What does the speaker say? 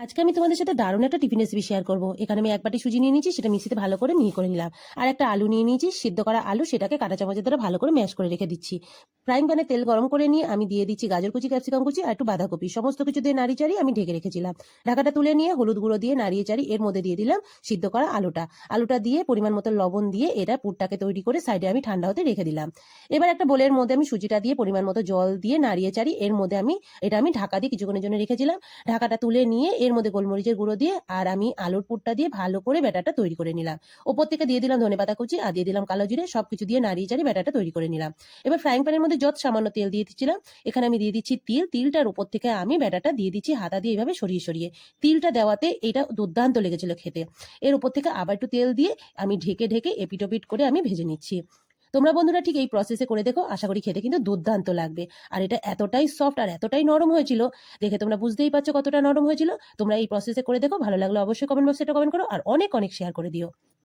আজকে আমি তোমাদের সাথে দারুণ একটা টিফিন রেসিপি শেয়ার করব। এখানে আমি এক বাটি সুজি নিয়ে নিয়েছি, সেটা মিক্সিতে ভালো করে মিহি করে নিলাম। আর একটা আলু নিয়ে নিয়েছি, সিদ্ধ করা আলু, সেটাকে কাঁটা চামচের দ্বারা ভালো করে ম্যাশ করে রেখে দিচ্ছি। ফ্রাইং প্যানে তেল গরম করে নিয়ে আমি দিয়ে দিচ্ছি গাজর কুচি, ক্যাপসিকাম কুচি আর একটু বাঁধাকপি, সমস্ত কিছু দিয়ে নাড়িয়ে চাড়িয়ে আমি ঢেকে রেখেছিলাম। ঢাকাটা তুলে নিয়ে হলুদ গুঁড়ো দিয়ে নাড়িয়ে চাড়িয়ে এর মধ্যে দিয়ে দিলাম সিদ্ধ করা আলুটা দিয়ে পরিমাণ মতো লবণ দিয়ে এটা পুরটাকে তৈরি করে সাইডে আমি ঠান্ডা হতে রেখে দিলাম। এবার একটা বোলের মধ্যে আমি সুজিটা দিয়ে পরিমাণ মতো জল দিয়ে নাড়িয়ে চাড়িয়ে এর মধ্যে আমি ঢাকা দিয়ে কিছুক্ষণের জন্য রেখেছিলাম। ঢাকাটা তুলে নিয়ে এর মধ্যে গোলমরিচের গুঁড়ো দিয়ে আর আমি আলুর পুরটা দিয়ে ভালো করে ব্যাটারটা তৈরি করে নিলাম। ওপর থেকে দিয়ে দিলাম ধনেপাতা কুচি আর দিয়ে দিলাম কালো জিরে, সবকিছু দিয়ে নাড়িয়ে চাড়িয়ে ব্যাটারটা তৈরি করে নিলাম। এবার ফ্রাইং প্যানের মধ্যে যত সামান্য তেল দিয়ে দিচ্ছিলাম, এখানে আমি দিয়ে দিচ্ছি তিলটার উপর থেকে আমি ব্যাটারটা দিয়ে দিচ্ছি হাতা দিয়ে এইভাবে সরিয়ে সরিয়ে। তিলটা দেওয়াতে এটা দুর্দান্ত লেগেছিল খেতে। এর উপর থেকে আবার একটু তেল দিয়ে আমি ঢেকে ঢেকে এপিটোপিট করে আমি ভেজে নিচ্ছি। তোমরা বন্ধুরা ঠিক এই প্রসেসে করে দেখো, আশা করি খেতে কিন্তু দুর্দান্ত লাগবে। আর এটা এতটাই সফট আর এতটাই নরম হয়েছিল, দেখে তোমরা বুঝতেই পারছো কতটা নরম হয়েছিল। তোমরা এই প্রসেসে করে দেখো, ভালো লাগলে অবশ্যই কমেন্ট বক্সে একটা কমেন্ট করো আর অনেক অনেক শেয়ার করে দিও।